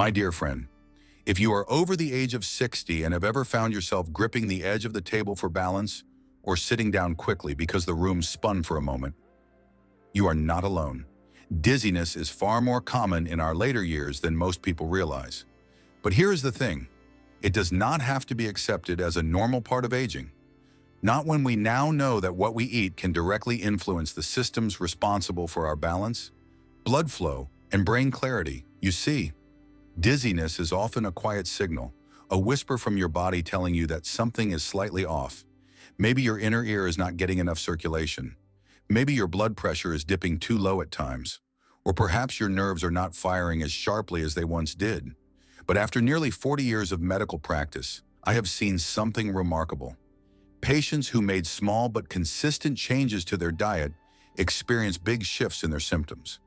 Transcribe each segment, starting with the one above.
My dear friend, if you are over the age of 60 and have ever found yourself gripping the edge of the table for balance or sitting down quickly because the room spun for a moment, you are not alone. Dizziness is far more common in our later years than most people realize. But here is the thing. It does not have to be accepted as a normal part of aging. Not when we now know that what we eat can directly influence the systems responsible for our balance, blood flow, and brain clarity. You see, dizziness is often a quiet signal, a whisper from your body telling you that something is slightly off. Maybe your inner ear is not getting enough circulation. Maybe your blood pressure is dipping too low at times. Or perhaps your nerves are not firing as sharply as they once did. But after nearly 40 years of medical practice, I have seen something remarkable. Patients who made small but consistent changes to their diet experienced big shifts in their symptoms.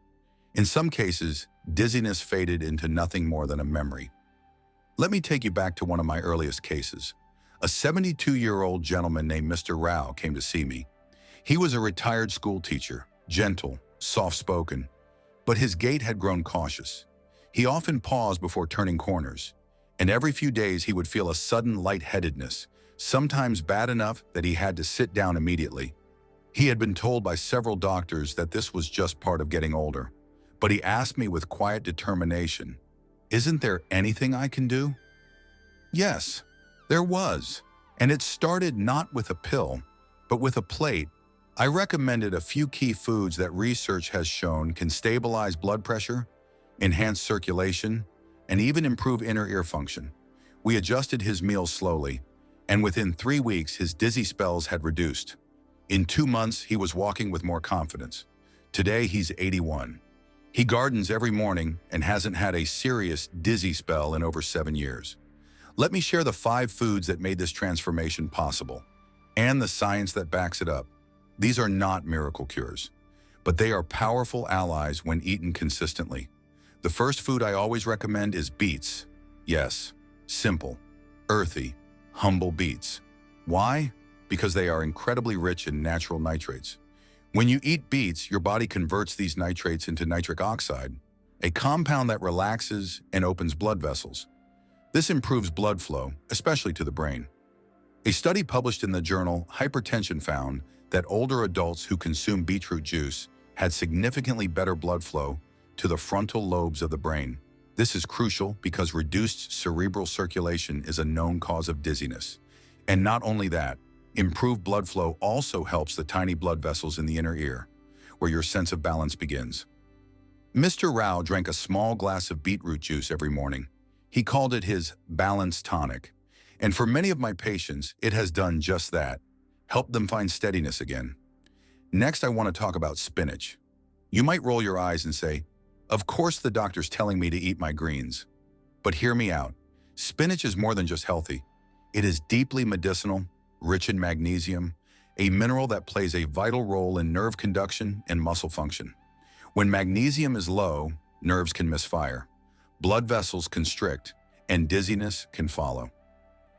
In some cases, dizziness faded into nothing more than a memory. Let me take you back to one of my earliest cases. A 72-year-old gentleman named Mr. Rao came to see me. He was a retired school teacher, gentle, soft-spoken, but his gait had grown cautious. He often paused before turning corners, and every few days he would feel a sudden lightheadedness, sometimes bad enough that he had to sit down immediately. He had been told by several doctors that this was just part of getting older, but he asked me with quiet determination, "Isn't there anything I can do?" Yes, there was, and it started not with a pill, but with a plate. I recommended a few key foods that research has shown can stabilize blood pressure, enhance circulation, and even improve inner ear function. We adjusted his meals slowly, and within 3 weeks, his dizzy spells had reduced. In 2 months, he was walking with more confidence. Today, he's 81. He gardens every morning and hasn't had a serious dizzy spell in over 7 years. Let me share the 5 foods that made this transformation possible, and the science that backs it up. These are not miracle cures, but they are powerful allies when eaten consistently. The first food I always recommend is beets. Yes, simple, earthy, humble beets. Why? Because they are incredibly rich in natural nitrates. When you eat beets, your body converts these nitrates into nitric oxide, a compound that relaxes and opens blood vessels. This improves blood flow, especially to the brain. A study published in the journal Hypertension found that older adults who consume beetroot juice had significantly better blood flow to the frontal lobes of the brain. This is crucial because reduced cerebral circulation is a known cause of dizziness. And not only that, improved blood flow also helps the tiny blood vessels in the inner ear, where your sense of balance begins. Mr. Rao drank a small glass of beetroot juice every morning. He called it his balance tonic. And for many of my patients, it has done just that, helped them find steadiness again. Next, I want to talk about spinach. You might roll your eyes and say, "Of course the doctor's telling me to eat my greens." But hear me out. Spinach is more than just healthy. It is deeply medicinal, rich in magnesium, a mineral that plays a vital role in nerve conduction and muscle function. When magnesium is low, nerves can misfire, blood vessels constrict, and dizziness can follow.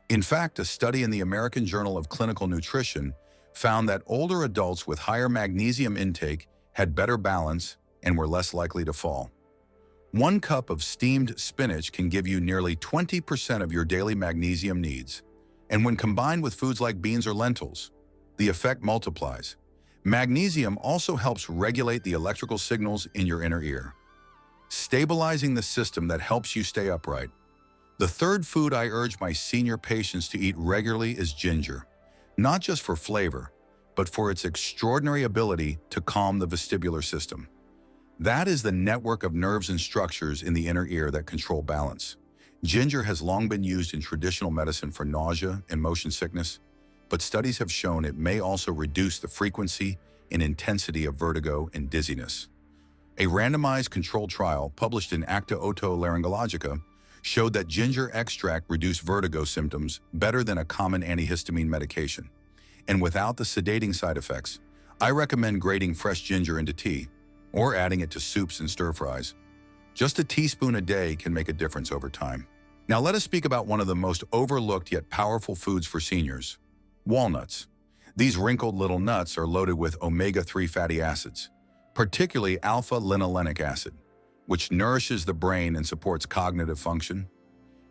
In fact, a study in the American Journal of Clinical Nutrition found that older adults with higher magnesium intake had better balance and were less likely to fall. 1 cup of steamed spinach can give you nearly 20% of your daily magnesium needs. And when combined with foods like beans or lentils, the effect multiplies. Magnesium also helps regulate the electrical signals in your inner ear, stabilizing the system that helps you stay upright. The third food I urge my senior patients to eat regularly is ginger, not just for flavor, but for its extraordinary ability to calm the vestibular system. That is the network of nerves and structures in the inner ear that control balance. Ginger has long been used in traditional medicine for nausea and motion sickness, but studies have shown it may also reduce the frequency and intensity of vertigo and dizziness. A randomized controlled trial published in Acta Otolaryngologica showed that ginger extract reduced vertigo symptoms better than a common antihistamine medication. And without the sedating side effects, I recommend grating fresh ginger into tea or adding it to soups and stir-fries. Just a teaspoon a day can make a difference over time. Now let us speak about one of the most overlooked yet powerful foods for seniors: walnuts. These wrinkled little nuts are loaded with omega-3 fatty acids, particularly alpha-linolenic acid. which nourishes the brain and supports cognitive function.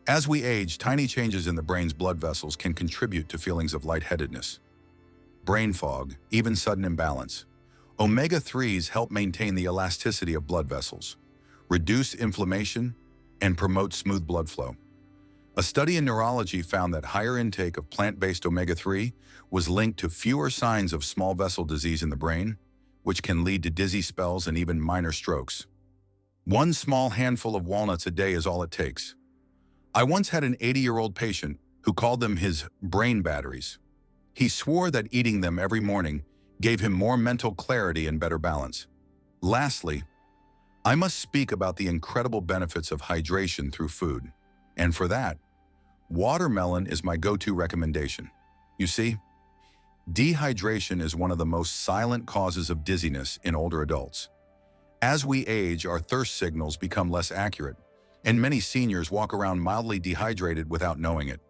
As we age, tiny changes in the brain's blood vessels can contribute to feelings of lightheadedness, brain fog, even sudden imbalance. Omega-3s help maintain the elasticity of blood vessels, reduce inflammation, and promote smooth blood flow. A study in neurology found that higher intake of plant-based omega-3 was linked to fewer signs of small vessel disease in the brain, which can lead to dizzy spells and even minor strokes. One small handful of walnuts a day is all it takes. I once had an 80-year-old patient who called them his brain batteries. He swore that eating them every morning gave him more mental clarity and better balance. Lastly, I must speak about the incredible benefits of hydration through food. And for that, watermelon is my go-to recommendation. You see, dehydration is one of the most silent causes of dizziness in older adults. As we age, our thirst signals become less accurate, and many seniors walk around mildly dehydrated without knowing it.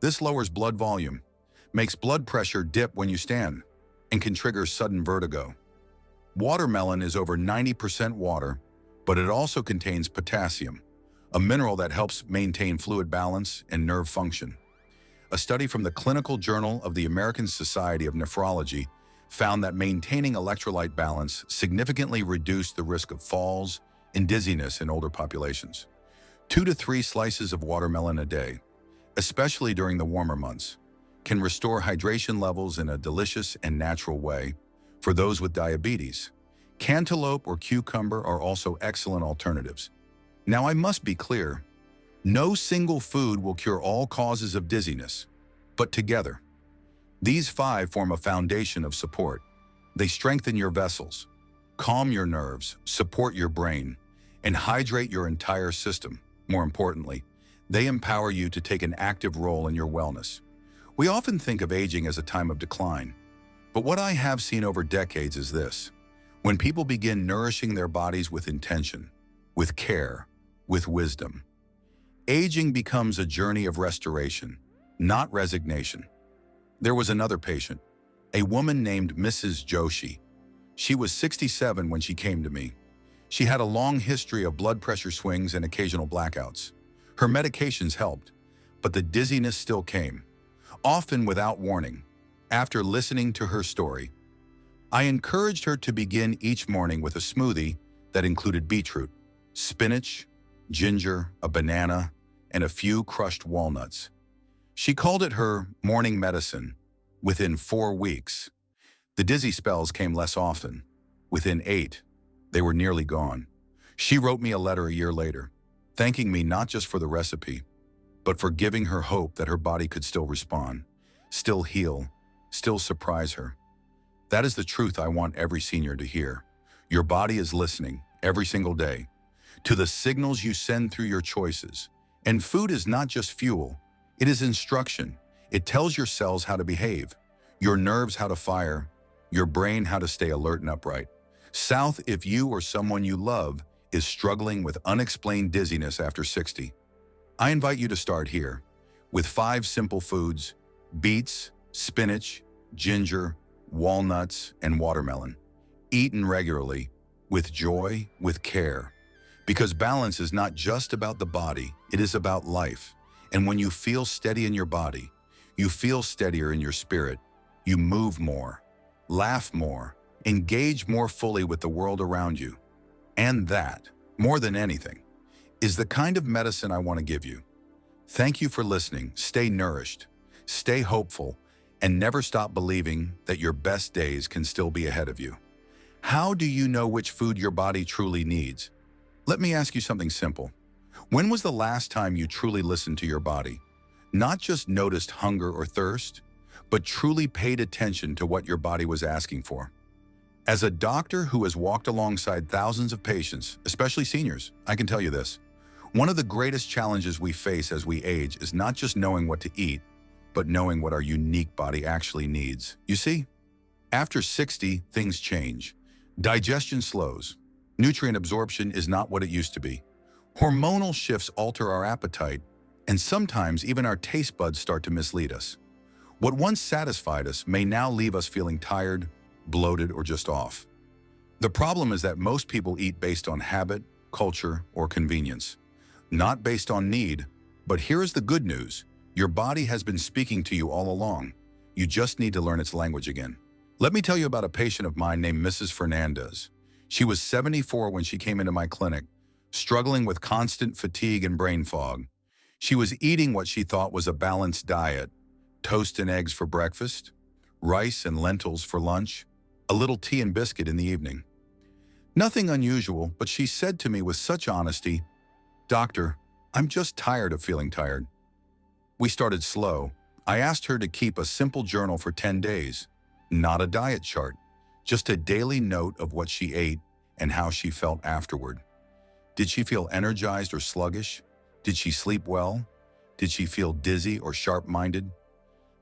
This lowers blood volume, makes blood pressure dip when you stand, and can trigger sudden vertigo. Watermelon is over 90% water, but it also contains potassium, a mineral that helps maintain fluid balance and nerve function. A study from the Clinical Journal of the American Society of Nephrology found that maintaining electrolyte balance significantly reduced the risk of falls and dizziness in older populations. 2 to 3 slices of watermelon a day, especially during the warmer months, can restore hydration levels in a delicious and natural way. For those with diabetes, cantaloupe or cucumber are also excellent alternatives. Now, I must be clear, no single food will cure all causes of dizziness, but together, these 5 form a foundation of support. They strengthen your vessels, calm your nerves, support your brain, and hydrate your entire system. More importantly, they empower you to take an active role in your wellness. We often think of aging as a time of decline, but what I have seen over decades is this: when people begin nourishing their bodies with intention, with care, with wisdom, aging becomes a journey of restoration, not resignation. There was another patient, a woman named Mrs. Joshi. She was 67 when she came to me. She had a long history of blood pressure swings and occasional blackouts. Her medications helped, but the dizziness still came, often without warning. After listening to her story, I encouraged her to begin each morning with a smoothie that included beetroot, spinach, ginger, a banana, and a few crushed walnuts. She called it her morning medicine. Within 4 weeks, the dizzy spells came less often. Within 8, they were nearly gone. She wrote me a letter a year later, thanking me not just for the recipe, but for giving her hope that her body could still respond, still heal, still surprise her. That is the truth I want every senior to hear. Your body is listening every single day to the signals you send through your choices. And food is not just fuel, it is instruction. It tells your cells how to behave, your nerves how to fire, your brain how to stay alert and upright. South, if you or someone you love is struggling with unexplained dizziness after 60, I invite you to start here with 5 simple foods: beets, spinach, ginger, walnuts, and watermelon. Eaten regularly, with joy, with care. Because balance is not just about the body, it is about life. And when you feel steady in your body, you feel steadier in your spirit. You move more, laugh more, engage more fully with the world around you. And that, more than anything, is the kind of medicine I want to give you. Thank you for listening. Stay nourished, stay hopeful, and never stop believing that your best days can still be ahead of you. How do you know which food your body truly needs? Let me ask you something simple. When was the last time you truly listened to your body? Not just noticed hunger or thirst, but truly paid attention to what your body was asking for. As a doctor who has walked alongside thousands of patients, especially seniors, I can tell you this. One of the greatest challenges we face as we age is not just knowing what to eat, but knowing what our unique body actually needs. You see, after 60, things change. Digestion slows. Nutrient absorption is not what it used to be. Hormonal shifts alter our appetite, and sometimes even our taste buds start to mislead us. What once satisfied us may now leave us feeling tired, bloated, or just off. The problem is that most people eat based on habit, culture, or convenience. Not based on need, but here is the good news. Your body has been speaking to you all along. You just need to learn its language again. Let me tell you about a patient of mine named Mrs. Fernandez. She was 74 when she came into my clinic, struggling with constant fatigue and brain fog. She was eating what she thought was a balanced diet: toast and eggs for breakfast, rice and lentils for lunch, a little tea and biscuit in the evening. Nothing unusual, but she said to me with such honesty, "Doctor, I'm just tired of feeling tired." We started slow. I asked her to keep a simple journal for 10 days, not a diet chart, just a daily note of what she ate and how she felt afterward. Did she feel energized or sluggish? Did she sleep well? Did she feel dizzy or sharp-minded?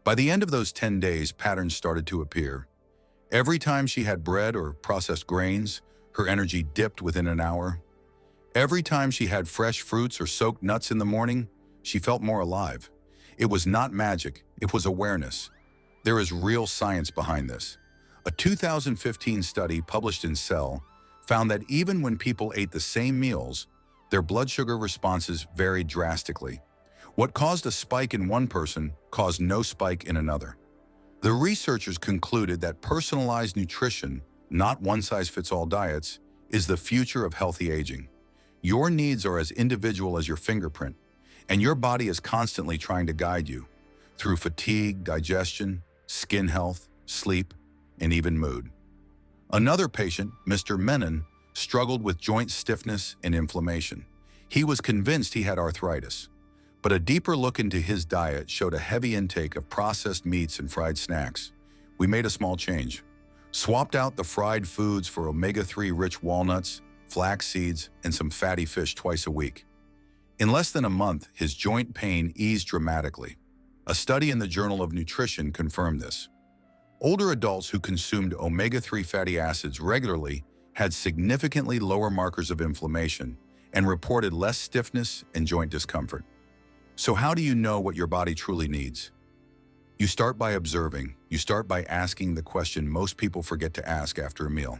By the end of those 10 days, patterns started to appear. Every time she had bread or processed grains, her energy dipped within an hour. Every time she had fresh fruits or soaked nuts in the morning, she felt more alive. It was not magic, it was awareness. There is real science behind this. A 2015 study published in Cell found that even when people ate the same meals, their blood sugar responses varied drastically. What caused a spike in one person caused no spike in another. The researchers concluded that personalized nutrition, not one-size-fits-all diets, is the future of healthy aging. Your needs are as individual as your fingerprint, and your body is constantly trying to guide you through fatigue, digestion, skin health, sleep, and even mood. Another patient, Mr. Menon, struggled with joint stiffness and inflammation. He was convinced he had arthritis, but a deeper look into his diet showed a heavy intake of processed meats and fried snacks. We made a small change, swapped out the fried foods for omega-3 rich walnuts, flax seeds, and some fatty fish twice a week. In less than a month, his joint pain eased dramatically. A study in the Journal of Nutrition confirmed this. Older adults who consumed omega-3 fatty acids regularly had significantly lower markers of inflammation and reported less stiffness and joint discomfort. So how do you know what your body truly needs? You start by observing. You start by asking the question most people forget to ask after a meal.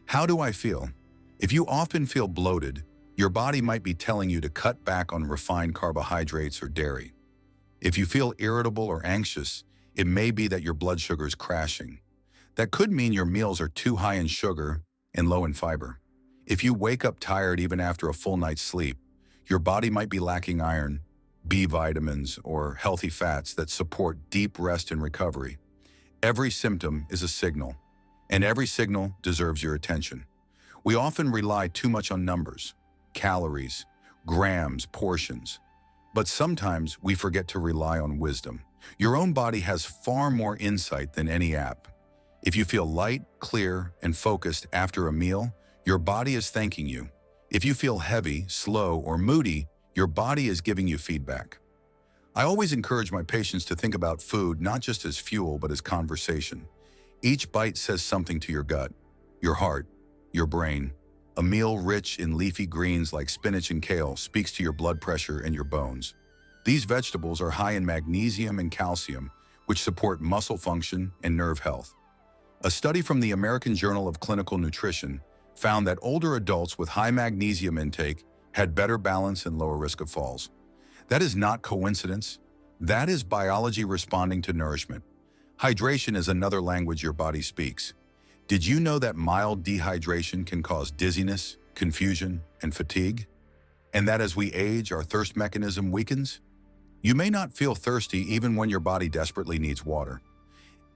How do I feel? If you often feel bloated, your body might be telling you to cut back on refined carbohydrates or dairy. If you feel irritable or anxious, it may be that your blood sugar is crashing. That could mean your meals are too high in sugar and low in fiber. If you wake up tired even after a full night's sleep, your body might be lacking iron, B vitamins, or healthy fats that support deep rest and recovery. Every symptom is a signal, and every signal deserves your attention. We often rely too much on numbers, calories, grams, portions. But sometimes we forget to rely on wisdom. Your own body has far more insight than any app. If you feel light, clear, and focused after a meal, your body is thanking you. If you feel heavy, slow, or moody, your body is giving you feedback. I always encourage my patients to think about food not just as fuel, but as conversation. Each bite says something to your gut, your heart, your brain. A meal rich in leafy greens like spinach and kale speaks to your blood pressure and your bones. These vegetables are high in magnesium and calcium, which support muscle function and nerve health. A study from the American Journal of Clinical Nutrition found that older adults with high magnesium intake had better balance and lower risk of falls. That is not coincidence. That is biology responding to nourishment. Hydration is another language your body speaks. Did you know that mild dehydration can cause dizziness, confusion, and fatigue? And that as we age, our thirst mechanism weakens? You may not feel thirsty even when your body desperately needs water.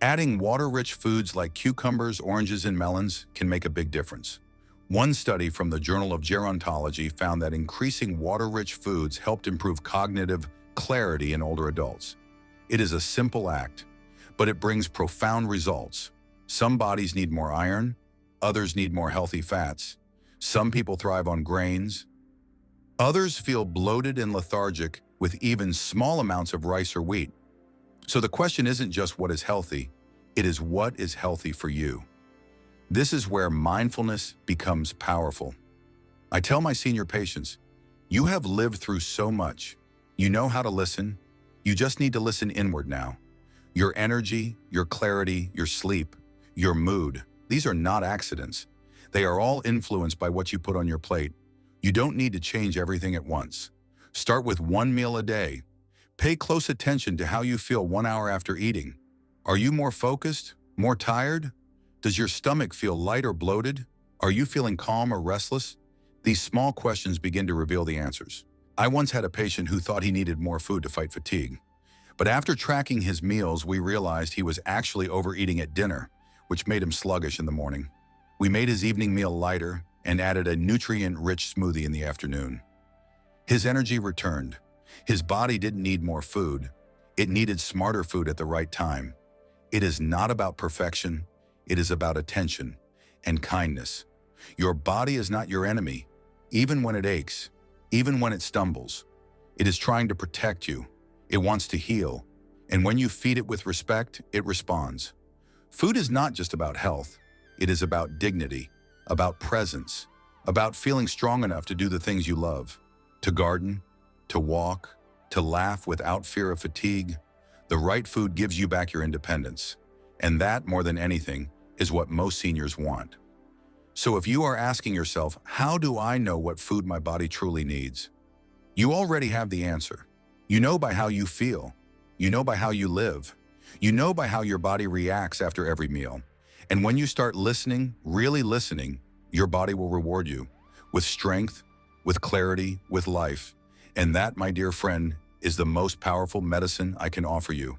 Adding water-rich foods like cucumbers, oranges, and melons can make a big difference. One study from the Journal of Gerontology found that increasing water-rich foods helped improve cognitive clarity in older adults. It is a simple act, but it brings profound results. Some bodies need more iron, others need more healthy fats. Some people thrive on grains. Others feel bloated and lethargic with even small amounts of rice or wheat. So the question isn't just what is healthy, it is what is healthy for you. This is where mindfulness becomes powerful. I tell my senior patients, you have lived through so much. You know how to listen. You just need to listen inward now. Your energy, your clarity, your sleep, your mood, these are not accidents. They are all influenced by what you put on your plate. You don't need to change everything at once. Start with one meal a day. Pay close attention to how you feel 1 hour after eating. Are you more focused? More tired? Does your stomach feel light or bloated? Are you feeling calm or restless? These small questions begin to reveal the answers. I once had a patient who thought he needed more food to fight fatigue. But after tracking his meals, we realized he was actually overeating at dinner, which made him sluggish in the morning. We made his evening meal lighter and added a nutrient-rich smoothie in the afternoon. His energy returned. His body didn't need more food. It needed smarter food at the right time. It is not about perfection. It is about attention and kindness. Your body is not your enemy, even when it aches, even when it stumbles. It is trying to protect you. It wants to heal. And when you feed it with respect, it responds. Food is not just about health. It is about dignity, about presence, about feeling strong enough to do the things you love, to garden, to walk, to laugh without fear of fatigue. The right food gives you back your independence. And that, more than anything, is what most seniors want. So if you are asking yourself, how do I know what food my body truly needs? You already have the answer. You know by how you feel. You know by how you live. You know by how your body reacts after every meal. And when you start listening, really listening, your body will reward you with strength, with clarity, with life. And that, my dear friend, is the most powerful medicine I can offer you.